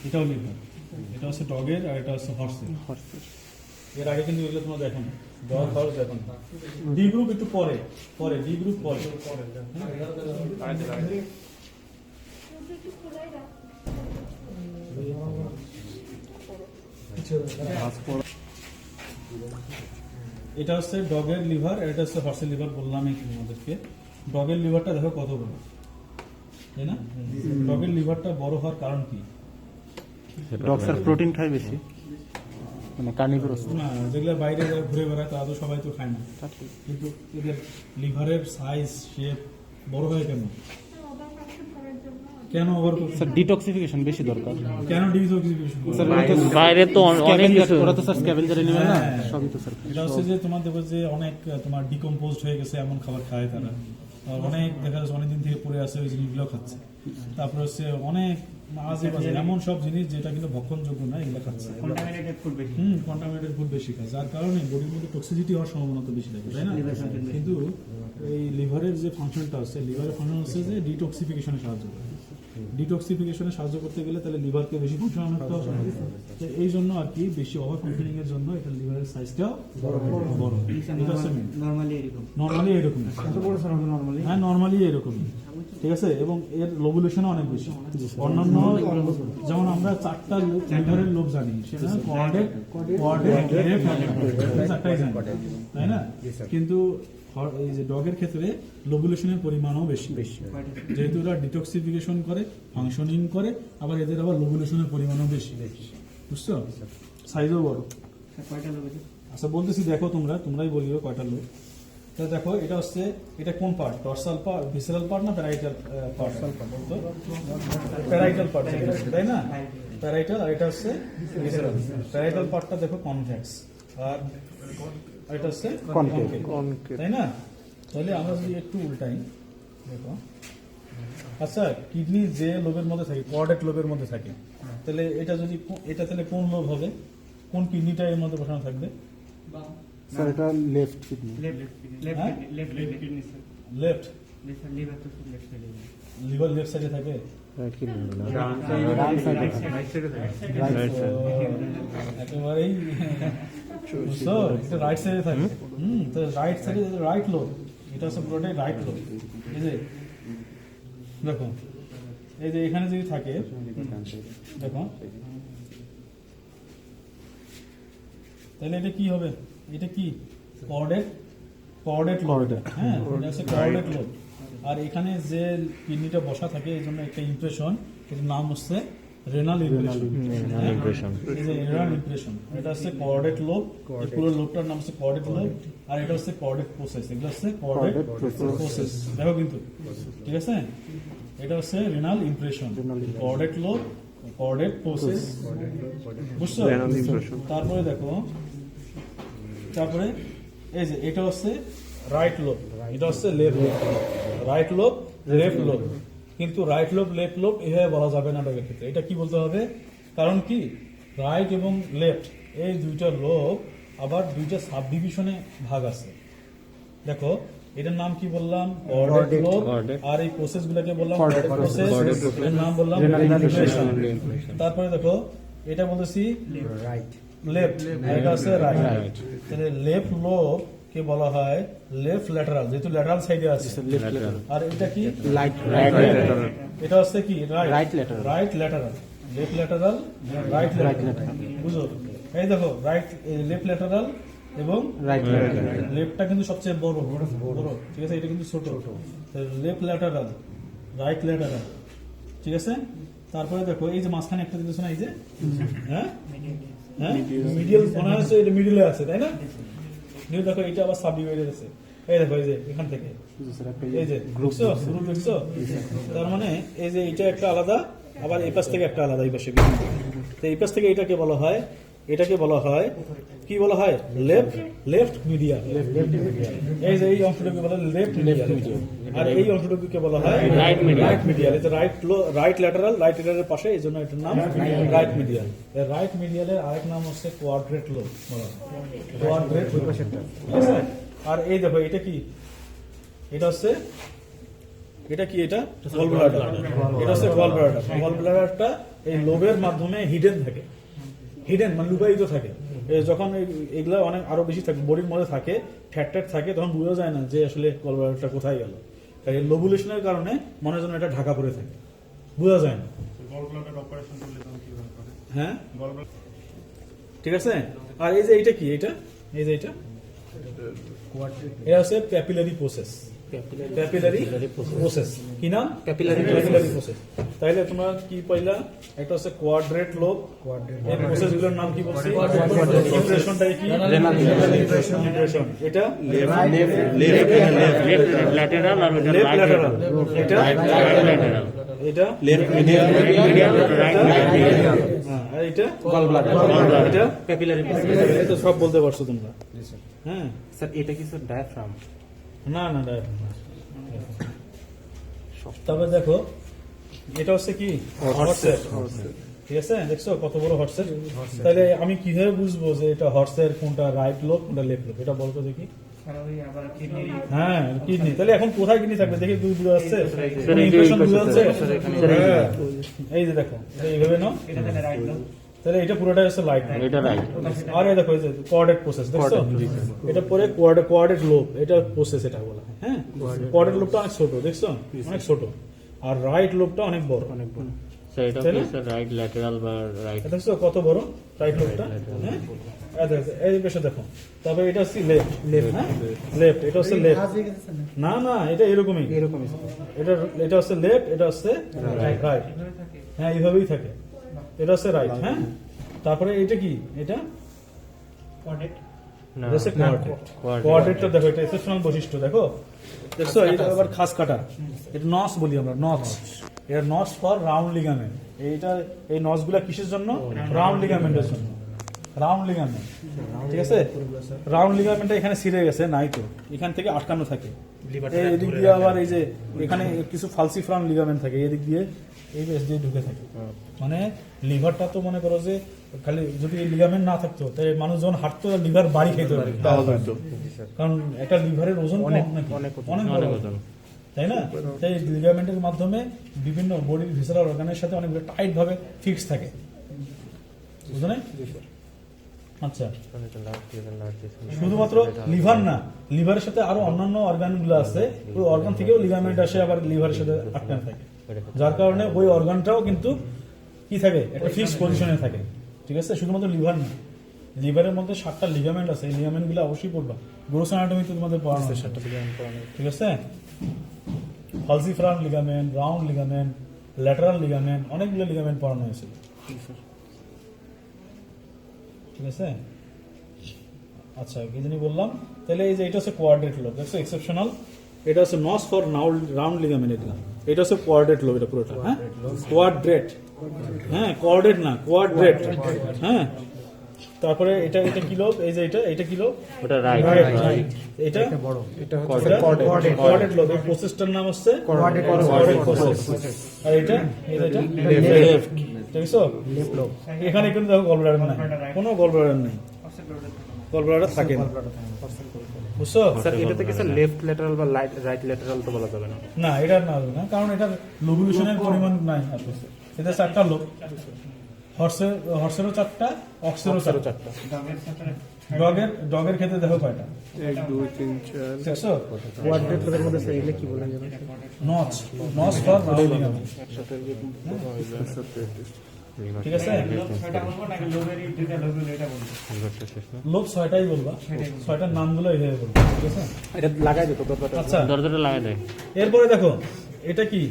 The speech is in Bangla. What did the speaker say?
এটাও লিভার, এটা হচ্ছে ডগের আর এটা হচ্ছে হর্সের। এর আগে কিন্তু এগুলো তোমরা দেখো না, ডগ হর্স দেখো না। ডি গ্রুপ একটু পরে, ডি গ্রুপ পরে। এটা হচ্ছে ডগের লিভার, এটা হচ্ছে হর্সের লিভার। বললাম এই তোমাদেরকে, ডগের লিভারটা দেখো কত বড়, তাই না? ডগের লিভারটা বড় হওয়ার কারণ কি? ডগ স্যার প্রোটিন খায় বেশি, মানে কার্নিভোরাস না, যেগুলো বাইরে যারা ঘুরে বেড়ায় তারা তো সবাই তো খায় না, কিন্তু এদের লিভারের সাইজ শেপ বড় হয় কেন? কেন ওভার স্যার ডিটক্সিফিকেশন বেশি দরকার। কেন ডিটক্সিফিকেশন? স্যার বাইরে তো অনেক কিছু, ওরা তো স্যার স্ক্যাভেঞ্জার এনিমেল না, সবই তো স্যার। এটা হচ্ছে যে তোমার দেখো যে অনেক তোমার ডিকম্পোজড হয়ে গেছে এমন খাবার খায় তারা, আর অনেক দেখা যাচ্ছে অনেকদিন থেকে পড়ে আছে ওই জিনিসগুলো খাচ্ছে। তারপরে হচ্ছে অনেক আজে বাজে এমন সব জিনিস যেটা কিন্তু ভক্ষণযোগ্য না, এগুলো খাচ্ছে। কন্টামিনেটেড ফুড বেশি। কন্টামিনেটেড ফুড বেশি খায়, যার কারণে বডির মধ্যে টক্সিসিটি হওয়ার সম্ভাবনা তো বেশি থাকে, তাই না? কিন্তু এই লিভারের যে ফাংশনটা আছে, লিভারের ফাংশন হচ্ছে যে ডিটক্সিফিকেশনে সাহায্য করে। ডিটক্সিফিকেশনে সাহায্য করতে গেলে তাহলে লিভারকে বেশি ফাংশন করতে হবে। তো এই জন্য আর কি বেশি ওভার ফাংশনিং এর জন্য এটা লিভারের সাইজটাও বড়। এটা হচ্ছে নরমালি এরকম। নরমালি এরকম, হ্যাঁ নরমালি এরকমই, ঠিক আছে। এবং এর লোবুলেশনও অনেক বেশি। অন্যান্য যেমন আমরা 4টা লিভারের লোব জানি, সেটা কোয়াড্রেট, চারটাই জানি, তাই না? কিন্তু এই যে ডগের ক্ষেত্রে লোবুলেশনের পরিমাণও বেশি, যেহেতু ওরা ডিটক্সিফিকেশন করে, ফাংশনিং করে, আবার এদের আবার লোবুলেশনের পরিমাণও বেশি, বুঝছো? সাইজও বড়। আচ্ছা বলতেছি, দেখো তোমরাই বলিও কয়টা লোব। তো দেখো এটা হচ্ছে, এটা কোন part? Dorsal part, visceral part না প্যারাইটাল পার্ট? প্যারাইটাল পার্ট, তাই না? প্যারাইটাল, আর এটা হচ্ছে ভিসেরাল। প্যারাইটাল পার্টটা দেখো কনভেক্স, আর এটা হচ্ছে কনকেভ, তাই না? তাহলে আমরা যদি একটু উল্টাই, দেখো আচ্ছা কিডনি যে লোবের মধ্যে থাকে, কোয়াড্রেট লোবের মধ্যে থাকে, তাহলে এটা যদি এটা তাহলে কোন লোব হবে? কোন কিডনিটা এর মধ্যে বসানো থাকবে? স্যার এটা left kidney. Left liver left সাইডে থাকে, রাইট কিডনি একেবারেই বুঝছো, এটা রাইট সাইডে থাকে। তো রাইট সাইডে রাইট লোব, এটা হচ্ছে পুরোটাই রাইট লোব। এই যে দেখো, এই যে এখানে যদি থাকে, দেখো তাহলে এটা কি হবে? এটা কি কোয়াড্রেট লোব, হ্যাঁ এটা হচ্ছে কোয়াড্রেট লোব। আর এখানে যে কিডনিটা বসা থাকে এই জন্য একটা ইমপ্রেশন, এটার নাম হচ্ছে রেনাল ইমপ্রেশন। এই যে রেনাল ইমপ্রেশন, এটা হচ্ছে কোয়াড্রেট লোব, পুরো লোবটার নাম হচ্ছে কোয়াড্রেট লোব। আর এটা হচ্ছে কোয়াড্রেট প্রসেস, এগুলো হচ্ছে কোয়াড্রেট প্রসেস। দেখো কিন্তু, ঠিক আছে, এটা হচ্ছে renal impression, quadrate lobe, quadrate process, বুঝছো? তারপরে দেখো, তারপরে এই যে এটা হচ্ছে রাইট লোব, এটা হচ্ছে left lobe. Right lobe, left lobe, কিন্তু রাইট লোব লেফট লোব এভাবে বলা যাবে না ডগের ক্ষেত্রে। এটা কি বলতে হবে? কারণ কি, রাইট এবং লেফট এই দুইটা লোব আবার দুইটা সাব ডিভিশনে ভাগ আছে। দেখো এটার নাম কি বললাম? Quadrate lobe. আর এই প্রসেস গুলোকে বললাম প্রসেস, এর নাম বললাম ইমপ্রেশন। তারপরে দেখো এটা বলতেছি লেফট, এটা হচ্ছে রাইট। তাহলে লেফট লোব কে বলা হয় লেফট ল্যাটারাল, যেহেতু ল্যাটারাল সাইডে আছে। আর এটা কি? এটা হচ্ছে কি? Right lateral. Left lateral, right lateral, বুঝো? এই দেখো রাইট, লেফট ল্যাটারাল এবং রাইট ল্যাটারাল। লেফটটা কিন্তু সবচেয়ে বড়, ঠিক আছে, এটা কিন্তু ছোট। লেফট ল্যাটারাল, রাইট ল্যাটারাল, ঠিক আছে। তারপরে দেখো এই যে মাঝখানে একটা দিতেছ না, এই যে হ্যাঁ মিডিয়াল মনে হচ্ছে, এটা মিডিলে আছে, তাই না? নিউ দেখো এটা আবার সাব ডিভাইডেড আছে, এই দেখো এই যে এখান থেকে এই যে গ্রুপ দেখছো। তার মানে এই যে এটা একটা আলাদা, আবার এই পাশ থেকে একটা আলাদা, এই পাশে। তো এই পাশ থেকে এটাকে বলা হয় কি বলা হয়? Left media. এই যে এই অংশটাকে বলা হয় লেফট মিডিয়া, আর এই অংশটাকে বলা হয় রাইট মিডিয়াল। এটা রাইট ল্যাটারাল পাশে, এই জন্য এটার নাম রাইট মিডিয়াল। রাইট মিডিয়ালের আরেক নাম হচ্ছে কোয়াড্রেট লোব, কোয়াড্রেট। আর এই দেখো এটা কি? এটা হচ্ছে, এটা কি? এটা গল ব্লাডার। এটা হচ্ছে গল ব্লাডার। গল ব্লাডারটা এই লোবের মাধ্যমে হিডেন থাকে, হিডেন মানে লুকায়িত থাকে। যখন এগুলা অনেক আরো বেশি থাকে, বডির মধ্যে থাকে, ফ্যাট থাকে, তখন বোঝা যায় না যে আসলে গলব্লাডারটা কোথায় গেল। তাই লোবুলেশনের কারণে মনে হয় যেন এটা ঢাকা পড়ে থাকে, বোঝা যায় না। হ্যাঁ ঠিক আছে। আর এই যে এইটা কি, এটা এই যে এটা হচ্ছে ক্যাপিলারি প্রসেস, ক্যাপিলারি প্রসেস। কি নাম? Capillary process. তাইলে তোমরা কি পাইলা? একটা হচ্ছে কোয়াড্রেট লোব, এই প্রসেসগুলোর নাম কি বলছি? ইমপ্রেশনটা কি? ইমপ্রেশন। এটা লেফট ল্যাটেরাল আর ওটা লেফট রাইট ল্যাটারাল, এটা ল্যাটেরাল। এটা লেফট মিডিয়াল রাইট মিডিয়াল। আর এটা গলব্লাডার, এটা ক্যাপিলারি প্রসেস। এটা সব বলতে পারছো তোমরা? হ্যাঁ স্যার এটা কি স্যার ডায়াফ্রাম? না না ডায়াফ্রাম না। তবে দেখো এটা হচ্ছে কি হর্সের, ঠিক আছে? দেখছো কত বড় হর্সের? তাহলে আমি কিভাবে বুঝবো যে এটা হর্সের কোনটা রাইট লোব কোনটা লেফট লোব? এটা বলতো দেখি। হ্যাঁ কিডনি। তাহলে এখন কোথায় কিডনি থাকবে দেখি, দুই বুঝা যাচ্ছে, ইমপ্রেশন বুঝা যাচ্ছে। হ্যাঁ, এই যে দেখো এটা এইভাবে নাও, তাহলে এটা পুরোটাই হচ্ছে লাইট। এটা রাইট। আর এই দেখো এই যে কোয়াড্রেট প্রসেস, দেখছো? এটা পরে কোয়াড্রেট লোব, এটা প্রসেস এটা বলা হয়। হ্যাঁ, কোয়াড্রেট লোবটা অনেক ছোট, দেখছো? অনেক ছোট। আর রাইট লোবটা অনেক বড়, অনেক বড়। স্যার এটা কি স্যার রাইট ল্যাটেরাল বা রাইট? দেখছো কত বড় রাইট লোবটা? হ্যাঁ, এই পেশে দেখো। তারপরে এটা হচ্ছে লেফট, হ্যাঁ লেফট, এটা হচ্ছে লেফট। না না এটা এরকমই, এটা এটা হচ্ছে লেফট, এটা হচ্ছে রাইট। হ্যাঁ এইভাবেই থাকে, এটা হচ্ছে রাইট। হ্যাঁ, তারপরে এটা কি? এটা না, হচ্ছে কোয়াড্রেটটা দেখো, এটা এক্সেপশনাল বৈশিষ্ট্য দেখো, দেখছো? এটা আবার খাস কাটা, এটা নস বলি আমরা, নচ। এটা নচ ফর রাউন্ড লিগামেন্ট। এইটা এই নচগুলা কিসের জন্য? রাউন্ড লিগামেন্টের জন্য, রাউন্ড লিগামেন্ট, ঠিক আছে? রাউন্ড লিগামেন্টটা এখানে ছিঁড়ে গেছে, নাই তো, এখান থেকে আটকানো থাকে। এদিক দিয়ে আবার এই যে এখানে কিছু ফালসিফ্রাম লিগামেন্ট থাকে, এদিক দিয়ে এই বেশ দিয়ে ঢুকে থাকে। মানে লিভারটা তো মনে করো যে খালি যদি লিগামেন্ট না থাকতো তাহলে মানুষ যখন হাঁটতো লিভার বাড়ি খেতে পারে, কারণ একটা লিভারের ওজন অনেক অনেক ওজন। তাই না? তাই লিগামেন্টের মাধ্যমে বিভিন্ন বডির ভিসারাল অর্গানের সাথে অনেক টাইট ভাবে ফিক্স থাকে, বুঝলে না? আচ্ছা, শুধুমাত্র লিভার না, লিভারের সাথে আরো অন্যান্য অর্গান গুলো আছে, ওই অর্গান থেকেও লিগামেন্ট আসে আবার লিভারের সাথে আটকানো থাকে, যার কারণে ওই অর্গানটাও কিন্তু কি থাকে? একটা ফিক্সড পজিশনে থাকে, ঠিক আছে? শুধুমাত্র লিভার না, লিভারের মধ্যে 7টা লিগামেন্ট আছে, এই লিগামেন্ট গুলো অবশ্যই পড়বা, গ্রোস অ্যানাটমিতে তোমাদের পড়ানো আছে 7টা লিগামেন্ট পড়ানো, ঠিক আছে? Falciform ligament, round ligament, lateral ligament, অনেকগুলো লিগামেন্ট পড়ানো হয়েছিল, ঠিক আছে? আচ্ছা কি জানি বললাম? তাহলে এই যে এটা হচ্ছে কোয়াড্রেট লোব, দেখছো এক্সেপশনাল। এটা হচ্ছে নস ফর রাউন্ড লিগামেন্ট, এটা হচ্ছে কোয়াড্রেট লোব, এটা পুরোটা। হ্যাঁ কোয়াড্রেট, হ্যাঁ কোয়াড্রেট না কোয়াড্রেট। হ্যাঁ, তারপরে এটা এটা কি লোব? এই যে এটা কি লোব? ওটা রাইট। এটা বড়, এটা কোয়াড্রেট লোব। এই প্রসেসটার নাম হচ্ছে কোয়াড্রেট প্রসেস। আর এটা লেফট, দেখছো? Left lobe. এখানে কিন্তু দেখো গলব্লাডার নাই, কোনো গলব্লাডার নেই, গলব্লাডার থাকে না, বুঝছো? স্যার এটাতে কি স্যার লেফট ল্যাটারাল বা রাইট ল্যাটারাল তো বলা যাবে না? না এটা না, কারণ এটার লোবুলেশনের পরিমাণ নাই। এটা 4টা লোব, হর্সেরও 4টা, অক্সেরও 4টা। ডগের ক্ষেত্রে দেখো কয়টা? 1 2 3 4 দেখছো? কোয়াড্রেট লোবের মধ্যে স্যার এগুলো কি বলা যাবে? Notch, notch for round ligament, একসাথে ঠিক আছে? লিভারটা শেষ না? লোব 6টাই বলবা, 6টার নামগুলো এইভাবে বলবা, ঠিক আছে? এটা লাগাই দিত দরজাটা। আচ্ছা দরজাটা লাগাই দেয়। এরপরে দেখো এটা কি?